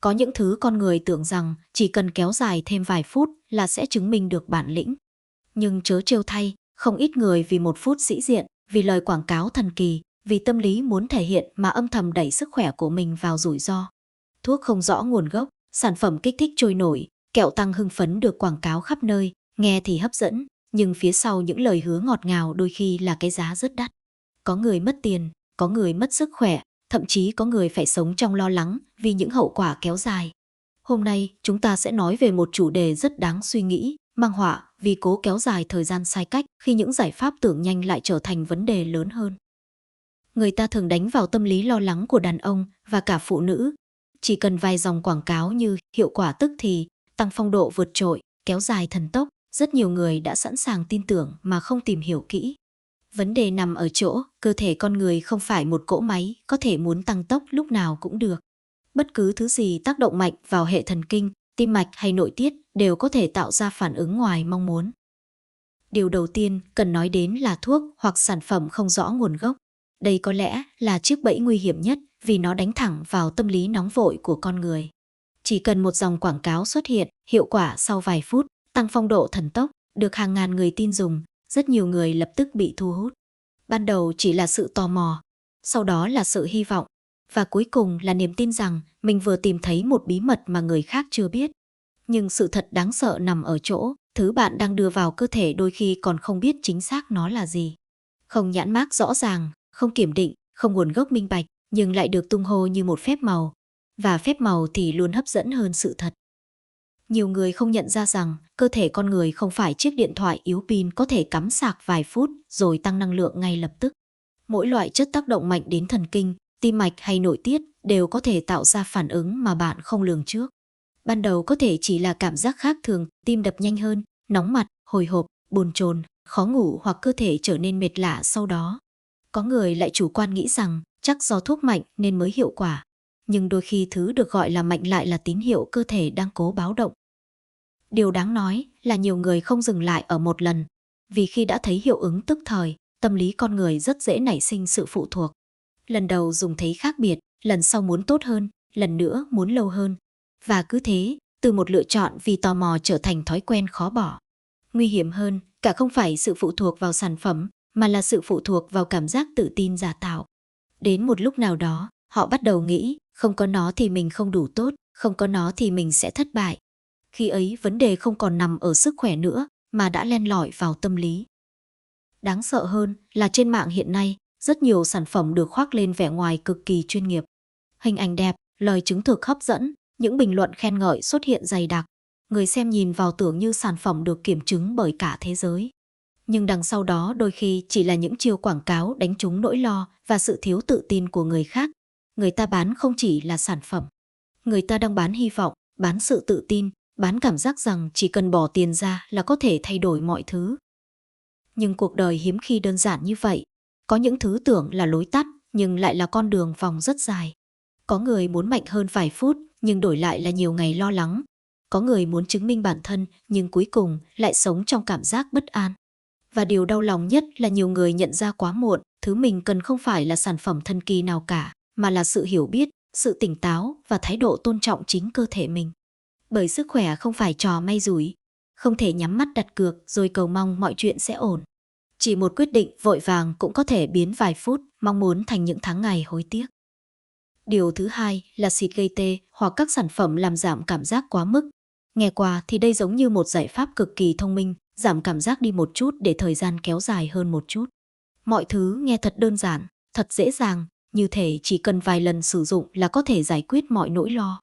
Có những thứ con người tưởng rằng chỉ cần kéo dài thêm vài phút là sẽ chứng minh được bản lĩnh. Nhưng chớ trêu thay, không ít người vì một phút sĩ diện, vì lời quảng cáo thần kỳ, vì tâm lý muốn thể hiện mà âm thầm đẩy sức khỏe của mình vào rủi ro. Thuốc không rõ nguồn gốc, sản phẩm kích thích trôi nổi, kẹo tăng hưng phấn được quảng cáo khắp nơi, nghe thì hấp dẫn, nhưng phía sau những lời hứa ngọt ngào đôi khi là cái giá rất đắt. Có người mất tiền, có người mất sức khỏe, thậm chí có người phải sống trong lo lắng vì những hậu quả kéo dài. Hôm nay, chúng ta sẽ nói về một chủ đề rất đáng suy nghĩ, mang họa vì cố kéo dài thời gian sai cách khi những giải pháp tưởng nhanh lại trở thành vấn đề lớn hơn. Người ta thường đánh vào tâm lý lo lắng của đàn ông và cả phụ nữ. Chỉ cần vài dòng quảng cáo như hiệu quả tức thì, tăng phong độ vượt trội, kéo dài thần tốc, rất nhiều người đã sẵn sàng tin tưởng mà không tìm hiểu kỹ. Vấn đề nằm ở chỗ, cơ thể con người không phải một cỗ máy có thể muốn tăng tốc lúc nào cũng được. Bất cứ thứ gì tác động mạnh vào hệ thần kinh, tim mạch hay nội tiết đều có thể tạo ra phản ứng ngoài mong muốn. Điều đầu tiên cần nói đến là thuốc hoặc sản phẩm không rõ nguồn gốc. Đây có lẽ là chiếc bẫy nguy hiểm nhất vì nó đánh thẳng vào tâm lý nóng vội của con người. Chỉ cần một dòng quảng cáo xuất hiện, hiệu quả sau vài phút, tăng phong độ thần tốc, được hàng ngàn người tin dùng, rất nhiều người lập tức bị thu hút. Ban đầu chỉ là sự tò mò, sau đó là sự hy vọng, và cuối cùng là niềm tin rằng mình vừa tìm thấy một bí mật mà người khác chưa biết. Nhưng sự thật đáng sợ nằm ở chỗ, thứ bạn đang đưa vào cơ thể đôi khi còn không biết chính xác nó là gì. Không nhãn mác rõ ràng, không kiểm định, không nguồn gốc minh bạch, nhưng lại được tung hô như một phép màu. Và phép màu thì luôn hấp dẫn hơn sự thật. Nhiều người không nhận ra rằng cơ thể con người không phải chiếc điện thoại yếu pin có thể cắm sạc vài phút rồi tăng năng lượng ngay lập tức. Mỗi loại chất tác động mạnh đến thần kinh, tim mạch hay nội tiết đều có thể tạo ra phản ứng mà bạn không lường trước. Ban đầu có thể chỉ là cảm giác khác thường, tim đập nhanh hơn, nóng mặt, hồi hộp, bồn chồn, khó ngủ hoặc cơ thể trở nên mệt lả sau đó. Có người lại chủ quan nghĩ rằng chắc do thuốc mạnh nên mới hiệu quả. Nhưng đôi khi thứ được gọi là mạnh lại là tín hiệu cơ thể đang cố báo động. Điều đáng nói là nhiều người không dừng lại ở một lần, vì khi đã thấy hiệu ứng tức thời, tâm lý con người rất dễ nảy sinh sự phụ thuộc. Lần đầu dùng thấy khác biệt, lần sau muốn tốt hơn, lần nữa muốn lâu hơn. Và cứ thế, từ một lựa chọn vì tò mò trở thành thói quen khó bỏ. Nguy hiểm hơn, cả không phải sự phụ thuộc vào sản phẩm, mà là sự phụ thuộc vào cảm giác tự tin giả tạo. Đến một lúc nào đó, họ bắt đầu nghĩ, không có nó thì mình không đủ tốt, không có nó thì mình sẽ thất bại. Khi ấy vấn đề không còn nằm ở sức khỏe nữa, mà đã len lỏi vào tâm lý. Đáng sợ hơn là trên mạng hiện nay, rất nhiều sản phẩm được khoác lên vẻ ngoài cực kỳ chuyên nghiệp. Hình ảnh đẹp, lời chứng thực hấp dẫn, những bình luận khen ngợi xuất hiện dày đặc. Người xem nhìn vào tưởng như sản phẩm được kiểm chứng bởi cả thế giới. Nhưng đằng sau đó đôi khi chỉ là những chiêu quảng cáo đánh trúng nỗi lo và sự thiếu tự tin của người khác. Người ta bán không chỉ là sản phẩm. Người ta đang bán hy vọng, bán sự tự tin, bán cảm giác rằng chỉ cần bỏ tiền ra là có thể thay đổi mọi thứ. Nhưng cuộc đời hiếm khi đơn giản như vậy. Có những thứ tưởng là lối tắt, nhưng lại là con đường vòng rất dài. Có người muốn mạnh hơn vài phút, nhưng đổi lại là nhiều ngày lo lắng. Có người muốn chứng minh bản thân, nhưng cuối cùng lại sống trong cảm giác bất an. Và điều đau lòng nhất là nhiều người nhận ra quá muộn, thứ mình cần không phải là sản phẩm thần kỳ nào cả, mà là sự hiểu biết, sự tỉnh táo và thái độ tôn trọng chính cơ thể mình. Bởi sức khỏe không phải trò may rủi, không thể nhắm mắt đặt cược rồi cầu mong mọi chuyện sẽ ổn. Chỉ một quyết định vội vàng cũng có thể biến vài phút mong muốn thành những tháng ngày hối tiếc. Điều thứ hai là xịt gây tê hoặc các sản phẩm làm giảm cảm giác quá mức. Nghe qua thì đây giống như một giải pháp cực kỳ thông minh, giảm cảm giác đi một chút để thời gian kéo dài hơn một chút. Mọi thứ nghe thật đơn giản, thật dễ dàng, như thể chỉ cần vài lần sử dụng là có thể giải quyết mọi nỗi lo.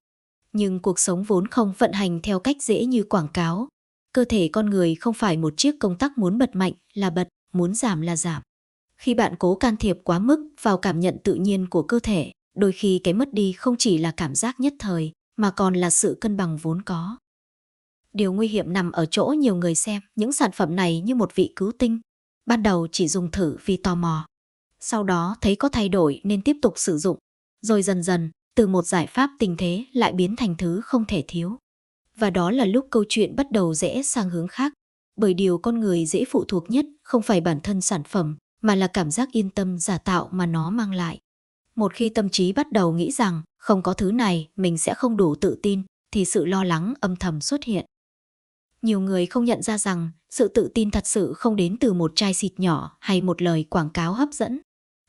Nhưng cuộc sống vốn không vận hành theo cách dễ như quảng cáo. Cơ thể con người không phải một chiếc công tắc muốn bật mạnh là bật, muốn giảm là giảm. Khi bạn cố can thiệp quá mức vào cảm nhận tự nhiên của cơ thể, đôi khi cái mất đi không chỉ là cảm giác nhất thời, mà còn là sự cân bằng vốn có. Điều nguy hiểm nằm ở chỗ nhiều người xem những sản phẩm này như một vị cứu tinh. Ban đầu chỉ dùng thử vì tò mò. Sau đó thấy có thay đổi nên tiếp tục sử dụng. Rồi dần dần, từ một giải pháp tình thế lại biến thành thứ không thể thiếu. Và đó là lúc câu chuyện bắt đầu rẽ sang hướng khác. Bởi điều con người dễ phụ thuộc nhất không phải bản thân sản phẩm, mà là cảm giác yên tâm giả tạo mà nó mang lại. Một khi tâm trí bắt đầu nghĩ rằng Không có thứ này, mình sẽ không đủ tự tin, thì sự lo lắng âm thầm xuất hiện. Nhiều người không nhận ra rằng sự tự tin thật sự không đến từ một chai xịt nhỏ hay một lời quảng cáo hấp dẫn.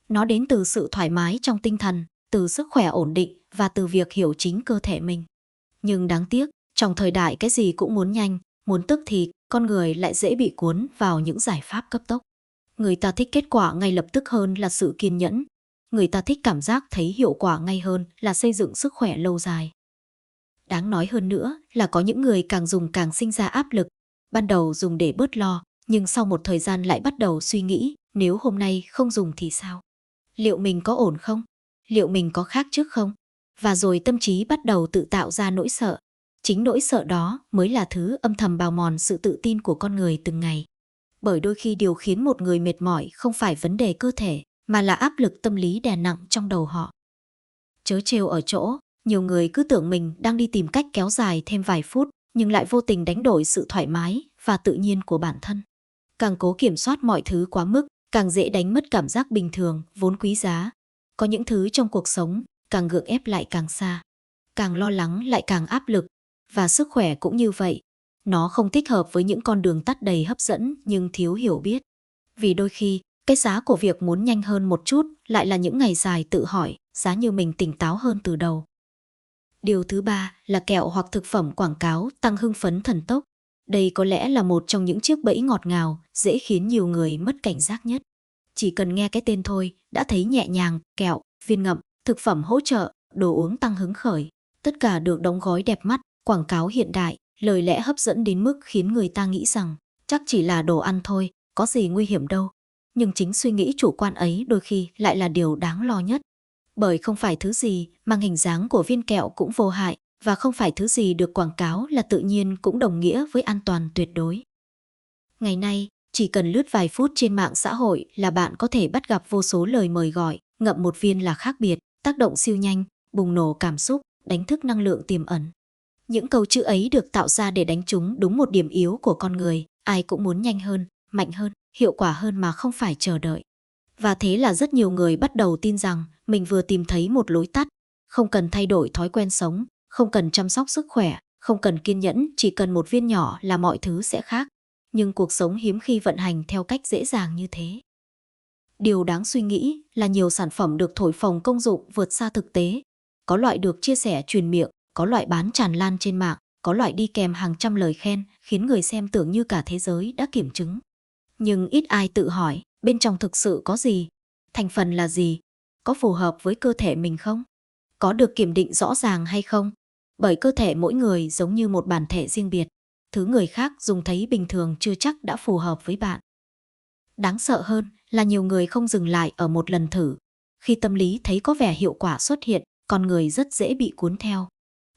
Nó đến từ sự thoải mái trong tinh thần, từ sức khỏe ổn định và từ việc hiểu chính cơ thể mình. Nhưng đáng tiếc, trong thời đại cái gì cũng muốn nhanh, muốn tức thì con người lại dễ bị cuốn vào những giải pháp cấp tốc. Người ta thích kết quả ngay lập tức hơn là sự kiên nhẫn. Người ta thích cảm giác thấy hiệu quả ngay hơn là xây dựng sức khỏe lâu dài. Đáng nói hơn nữa là có những người càng dùng càng sinh ra áp lực. Ban đầu dùng để bớt lo, nhưng sau một thời gian lại bắt đầu suy nghĩ, nếu hôm nay không dùng thì sao? Liệu mình có ổn không? Liệu mình có khác trước không? Và rồi tâm trí bắt đầu tự tạo ra nỗi sợ. Chính nỗi sợ đó mới là thứ âm thầm bào mòn sự tự tin của con người từng ngày. Bởi đôi khi điều khiến một người mệt mỏi không phải vấn đề cơ thể, mà là áp lực tâm lý đè nặng trong đầu họ. Trớ trêu ở chỗ, nhiều người cứ tưởng mình đang đi tìm cách kéo dài thêm vài phút, nhưng lại vô tình đánh đổi sự thoải mái và tự nhiên của bản thân. Càng cố kiểm soát mọi thứ quá mức, càng dễ đánh mất cảm giác bình thường, vốn quý giá. Có những thứ trong cuộc sống, càng gượng ép lại càng xa. Càng lo lắng lại càng áp lực. Và sức khỏe cũng như vậy. Nó không thích hợp với những con đường tắt đầy hấp dẫn nhưng thiếu hiểu biết. Vì đôi khi, cái giá của việc muốn nhanh hơn một chút lại là những ngày dài tự hỏi, giá như mình tỉnh táo hơn từ đầu. Điều thứ ba là kẹo hoặc thực phẩm quảng cáo tăng hưng phấn thần tốc. Đây có lẽ là một trong những chiếc bẫy ngọt ngào, dễ khiến nhiều người mất cảnh giác nhất. Chỉ cần nghe cái tên thôi, đã thấy nhẹ nhàng, kẹo, viên ngậm, thực phẩm hỗ trợ, đồ uống tăng hứng khởi. Tất cả được đóng gói đẹp mắt, quảng cáo hiện đại, lời lẽ hấp dẫn đến mức khiến người ta nghĩ rằng chắc chỉ là đồ ăn thôi, có gì nguy hiểm đâu. Nhưng chính suy nghĩ chủ quan ấy đôi khi lại là điều đáng lo nhất. Bởi không phải thứ gì mang hình dáng của viên kẹo cũng vô hại, và không phải thứ gì được quảng cáo là tự nhiên cũng đồng nghĩa với an toàn tuyệt đối. Ngày nay, chỉ cần lướt vài phút trên mạng xã hội là bạn có thể bắt gặp vô số lời mời gọi, ngậm một viên là khác biệt, tác động siêu nhanh, bùng nổ cảm xúc, đánh thức năng lượng tiềm ẩn. Những câu chữ ấy được tạo ra để đánh trúng đúng một điểm yếu của con người, ai cũng muốn nhanh hơn, mạnh hơn, hiệu quả hơn mà không phải chờ đợi. Và thế là rất nhiều người bắt đầu tin rằng mình vừa tìm thấy một lối tắt, không cần thay đổi thói quen sống, không cần chăm sóc sức khỏe, không cần kiên nhẫn, chỉ cần một viên nhỏ là mọi thứ sẽ khác. Nhưng cuộc sống hiếm khi vận hành theo cách dễ dàng như thế. Điều đáng suy nghĩ là nhiều sản phẩm được thổi phồng công dụng vượt xa thực tế. Có loại được chia sẻ truyền miệng, có loại bán tràn lan trên mạng, có loại đi kèm hàng trăm lời khen khiến người xem tưởng như cả thế giới đã kiểm chứng. Nhưng ít ai tự hỏi bên trong thực sự có gì, thành phần là gì, có phù hợp với cơ thể mình không, có được kiểm định rõ ràng hay không. Bởi cơ thể mỗi người giống như một bản thể riêng biệt, thứ người khác dùng thấy bình thường chưa chắc đã phù hợp với bạn. Đáng sợ hơn là nhiều người không dừng lại ở một lần thử. Khi tâm lý thấy có vẻ hiệu quả xuất hiện, con người rất dễ bị cuốn theo.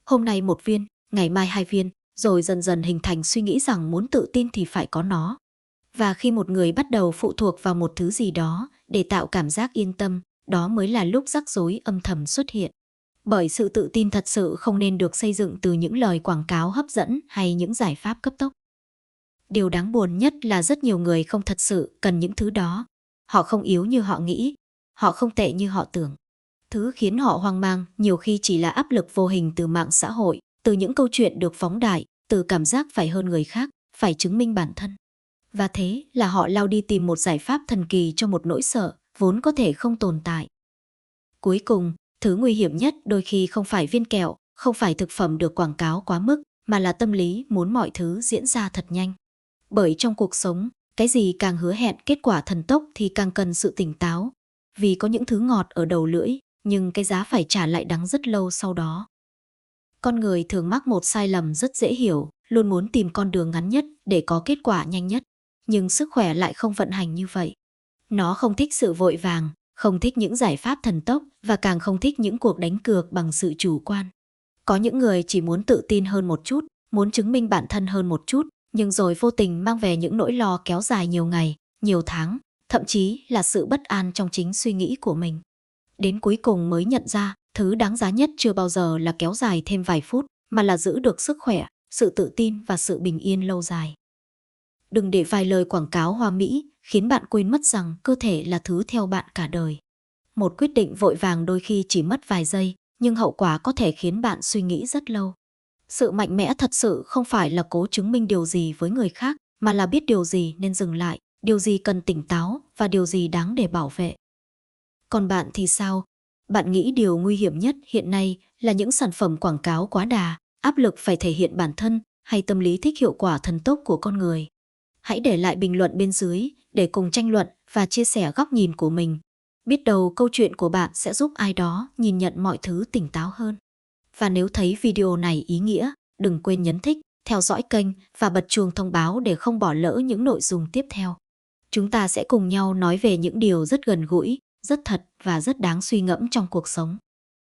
Hôm nay một viên, ngày mai 2 viên, rồi dần dần hình thành suy nghĩ rằng muốn tự tin thì phải có nó. Và khi một người bắt đầu phụ thuộc vào một thứ gì đó để tạo cảm giác yên tâm, đó mới là lúc rắc rối âm thầm xuất hiện. Bởi sự tự tin thật sự không nên được xây dựng từ những lời quảng cáo hấp dẫn hay những giải pháp cấp tốc. Điều đáng buồn nhất là rất nhiều người không thật sự cần những thứ đó. Họ không yếu như họ nghĩ, họ không tệ như họ tưởng. Thứ khiến họ hoang mang nhiều khi chỉ là áp lực vô hình từ mạng xã hội, từ những câu chuyện được phóng đại, từ cảm giác phải hơn người khác, phải chứng minh bản thân. Và thế là họ lao đi tìm một giải pháp thần kỳ cho một nỗi sợ vốn có thể không tồn tại. Cuối cùng, thứ nguy hiểm nhất đôi khi không phải viên kẹo, không phải thực phẩm được quảng cáo quá mức, mà là tâm lý muốn mọi thứ diễn ra thật nhanh. Bởi trong cuộc sống, cái gì càng hứa hẹn kết quả thần tốc thì càng cần sự tỉnh táo. Vì có những thứ ngọt ở đầu lưỡi, nhưng cái giá phải trả lại đắng rất lâu sau đó. Con người thường mắc một sai lầm rất dễ hiểu, luôn muốn tìm con đường ngắn nhất để có kết quả nhanh nhất. Nhưng sức khỏe lại không vận hành như vậy. Nó không thích sự vội vàng, không thích những giải pháp thần tốc và càng không thích những cuộc đánh cược bằng sự chủ quan. Có những người chỉ muốn tự tin hơn một chút, muốn chứng minh bản thân hơn một chút, nhưng rồi vô tình mang về những nỗi lo kéo dài nhiều ngày, nhiều tháng, thậm chí là sự bất an trong chính suy nghĩ của mình. Đến cuối cùng mới nhận ra, thứ đáng giá nhất chưa bao giờ là kéo dài thêm vài phút, mà là giữ được sức khỏe, sự tự tin và sự bình yên lâu dài. Đừng để vài lời quảng cáo hoa mỹ khiến bạn quên mất rằng cơ thể là thứ theo bạn cả đời. Một quyết định vội vàng đôi khi chỉ mất vài giây, nhưng hậu quả có thể khiến bạn suy nghĩ rất lâu. Sự mạnh mẽ thật sự không phải là cố chứng minh điều gì với người khác, mà là biết điều gì nên dừng lại, điều gì cần tỉnh táo và điều gì đáng để bảo vệ. Còn bạn thì sao? Bạn nghĩ điều nguy hiểm nhất hiện nay là những sản phẩm quảng cáo quá đà, áp lực phải thể hiện bản thân hay tâm lý thích hiệu quả thần tốc của con người? Hãy để lại bình luận bên dưới để cùng tranh luận và chia sẻ góc nhìn của mình. Biết đâu câu chuyện của bạn sẽ giúp ai đó nhìn nhận mọi thứ tỉnh táo hơn. Và nếu thấy video này ý nghĩa, đừng quên nhấn thích, theo dõi kênh và bật chuông thông báo để không bỏ lỡ những nội dung tiếp theo. Chúng ta sẽ cùng nhau nói về những điều rất gần gũi, rất thật và rất đáng suy ngẫm trong cuộc sống.